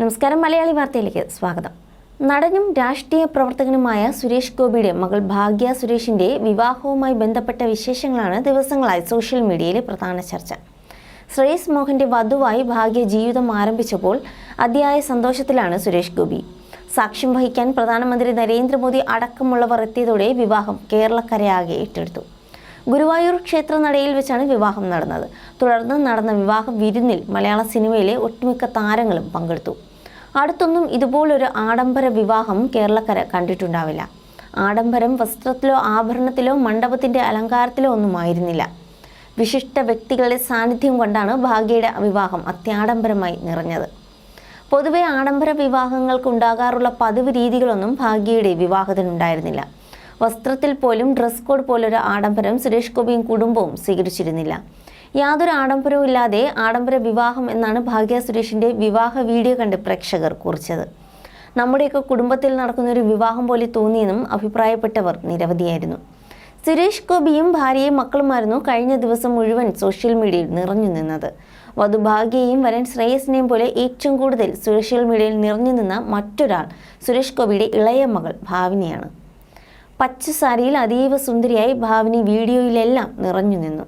നമസ്കാരം, മലയാളി വാർത്തയിലേക്ക് സ്വാഗതം. നടനും രാഷ്ട്രീയ പ്രവർത്തകനുമായ സുരേഷ് ഗോപിയുടെ മകൾ ഭാഗ്യ സുരേഷിന്റെ വിവാഹവുമായി ബന്ധപ്പെട്ട വിശേഷങ്ങളാണ് ദിവസങ്ങളായി സോഷ്യൽ മീഡിയയിലെ പ്രധാന ചർച്ച. ശ്രേയസ് മോഹന്റെ വധുവായി ഭാഗ്യ ജീവിതം ആരംഭിച്ചപ്പോൾ അതിയായ സന്തോഷത്തിലാണ് സുരേഷ് ഗോപി. സാക്ഷ്യം വഹിക്കാൻ പ്രധാനമന്ത്രി നരേന്ദ്രമോദി അടക്കമുള്ളവർ എത്തിയതോടെ വിവാഹം കേരളക്കരയാകെ ഏറ്റെടുത്തു. ഗുരുവായൂർ ക്ഷേത്രനടയിൽ വെച്ചാണ് വിവാഹം നടന്നത്. തുടർന്ന് നടന്ന വിവാഹ വിരുന്നിൽ മലയാള സിനിമയിലെ ഒട്ടുമിക്ക താരങ്ങളും പങ്കെടുത്തു. അടുത്തൊന്നും ഇതുപോലൊരു ആഡംബര വിവാഹം കേരളക്കര കണ്ടിട്ടുണ്ടാവില്ല. ആഡംബരം വസ്ത്രത്തിലോ ആഭരണത്തിലോ മണ്ഡപത്തിന്റെ അലങ്കാരത്തിലോ ഒന്നുമായിരുന്നില്ല. വിശിഷ്ട വ്യക്തികളുടെ സാന്നിധ്യം കൊണ്ടാണ് ഭാഗ്യയുടെ വിവാഹം അത്യാഡംബരമായി നിറഞ്ഞത്. പൊതുവെ ആഡംബര വിവാഹങ്ങൾക്ക് ഉണ്ടാകാറുള്ള പതിവ് രീതികളൊന്നും ഭാഗ്യയുടെ വിവാഹത്തിനുണ്ടായിരുന്നില്ല. വസ്ത്രത്തിൽ പോലും ഡ്രസ് കോഡ് പോലൊരു ആഡംബരം സുരേഷ് ഗോപിയും കുടുംബവും സ്വീകരിച്ചിരുന്നില്ല. യാതൊരു ആഡംബരവും ഇല്ലാതെ ആഡംബര വിവാഹം എന്നാണ് ഭാഗ്യ സുരേഷിന്റെ വിവാഹ വീഡിയോ കണ്ട് പ്രേക്ഷകർ കുറിച്ചത്. നമ്മുടെയൊക്കെ കുടുംബത്തിൽ നടക്കുന്ന ഒരു വിവാഹം പോലെ തോന്നിയെന്നും അഭിപ്രായപ്പെട്ടവർ നിരവധിയായിരുന്നു. സുരേഷ് ഗോപിയും ഭാര്യയും മക്കളുമായിരുന്നു കഴിഞ്ഞ ദിവസം മുഴുവൻ സോഷ്യൽ മീഡിയയിൽ നിറഞ്ഞു നിന്നത്. വധുഭാഗ്യയും വരൻ ശ്രേയസിനെയും പോലെ ഏറ്റവും കൂടുതൽ സോഷ്യൽ മീഡിയയിൽ നിറഞ്ഞു നിന്ന മറ്റൊരാൾ സുരേഷ് ഗോപിയുടെ ഇളയ മകൾ ഭാവിനിയാണ്. പച്ച സാരിയിൽ അതീവ സുന്ദരിയായി ഭാവിനി വീഡിയോയിലെല്ലാം നിറഞ്ഞു നിന്നു.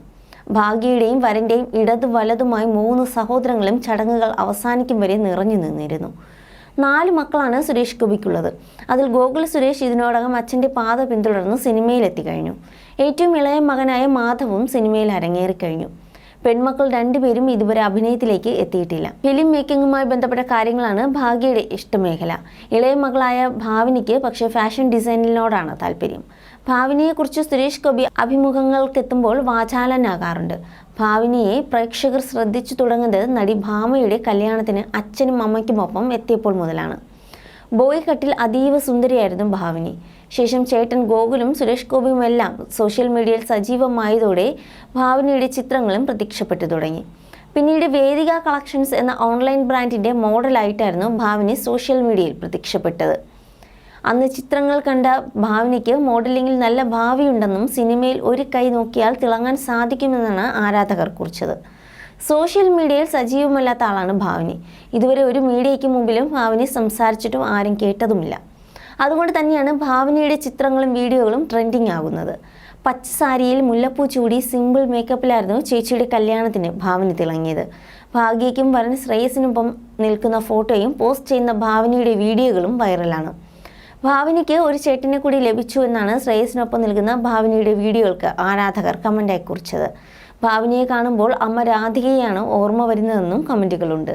ഭാഗ്യയുടെയും വരൻ്റെയും ഇടതു വലതുമായി 3 സഹോദരങ്ങളും ചടങ്ങുകൾ അവസാനിക്കും വരെ നിറഞ്ഞു നിന്നിരുന്നു. 4 മക്കളാണ് സുരേഷ് ഗോപിക്കുള്ളത്. അതിൽ ഗോകുൽ സുരേഷ് ഇതിനോടകം അച്ഛൻ്റെ പാത പിന്തുടർന്ന് സിനിമയിലെത്തിക്കഴിഞ്ഞു. ഏറ്റവും ഇളയ മകനായ മാധവും സിനിമയിൽ അരങ്ങേറിക്കഴിഞ്ഞു. പെൺമക്കൾ 2 പേരും ഇതുവരെ അഭിനയത്തിലേക്ക് എത്തിയിട്ടില്ല. ഫിലിം മേക്കിങ്ങുമായി ബന്ധപ്പെട്ട കാര്യങ്ങളാണ് ഭാഗ്യയുടെ ഇഷ്ടമേഖല. ഇളയ മകളായ ഭാവിനിക്ക് പക്ഷേ ഫാഷൻ ഡിസൈനിനോടാണ് താല്പര്യം. ഭാവിനിയെക്കുറിച്ച് സുരേഷ് ഗോപി അഭിമുഖങ്ങൾക്കെത്തുമ്പോൾ വാചാലനാകാറുണ്ട്. ഭാവിനിയെ പ്രേക്ഷകർ ശ്രദ്ധിച്ചു തുടങ്ങുന്നത് നടി ഭാമയുടെ കല്യാണത്തിന് അച്ഛനും അമ്മയ്ക്കുമൊപ്പം എത്തിയപ്പോൾ മുതലാണ്. ബോയ് കട്ടിൽ അതീവ സുന്ദരിയായിരുന്നു ഭാവിനി. ശേഷം ചേട്ടൻ ഗോകുലും സുരേഷ് ഗോപിയുമെല്ലാം സോഷ്യൽ മീഡിയയിൽ സജീവമായതോടെ ഭാവിനിയുടെ ചിത്രങ്ങളും പ്രത്യക്ഷപ്പെട്ടു തുടങ്ങി. പിന്നീട് വേദിക കളക്ഷൻസ് എന്ന ഓൺലൈൻ ബ്രാൻഡിന്റെ മോഡലായിട്ടായിരുന്നു ഭാവിനി സോഷ്യൽ മീഡിയയിൽ പ്രത്യക്ഷപ്പെട്ടത്. അന്ന് ചിത്രങ്ങൾ കണ്ട ഭാവിനിക്ക് മോഡലിംഗിൽ നല്ല ഭാവിയുണ്ടെന്നും സിനിമയിൽ ഒരു കൈ നോക്കിയാൽ തിളങ്ങാൻ സാധിക്കുമെന്നാണ് ആരാധകർ കുറിച്ചത്. സോഷ്യൽ മീഡിയയിൽ സജീവമല്ലാത്ത ആളാണ് ഭാവിനി. ഇതുവരെ ഒരു മീഡിയയ്ക്ക് മുമ്പിലും ഭാവിനി സംസാരിച്ചിട്ടും ആരും കേട്ടതുമില്ല. അതുകൊണ്ട് തന്നെയാണ് ഭാവിനിയുടെ ചിത്രങ്ങളും വീഡിയോകളും ട്രെൻഡിങ് ആകുന്നത്. പച്ച സാരിയിൽ മുല്ലപ്പൂ ചൂടി സിമ്പിൾ മേക്കപ്പിലായിരുന്നു ചേച്ചിയുടെ കല്യാണത്തിന് ഭാവിനി തിളങ്ങിയത്. ഭാഗ്യയ്ക്കും വരൻ ശ്രേയസിനൊപ്പം നിൽക്കുന്ന ഫോട്ടോയും പോസ്റ്റ് ചെയ്യുന്ന ഭാവിനിയുടെ വീഡിയോകളും വൈറലാണ്. ഭാവിനിക്ക് ഒരു ചേട്ടനെ കൂടി ലഭിച്ചു എന്നാണ് ശ്രേയസിനൊപ്പം നിൽക്കുന്ന ഭാവിനിയുടെ വീഡിയോകൾക്ക് ആരാധകർ കമൻ്റായി കുറിച്ചത്. ഭാവിനിയെ കാണുമ്പോൾ അമ്മ രാധികയാണ് ഓർമ്മ വരുന്നതെന്നും കമൻറ്റുകളുണ്ട്.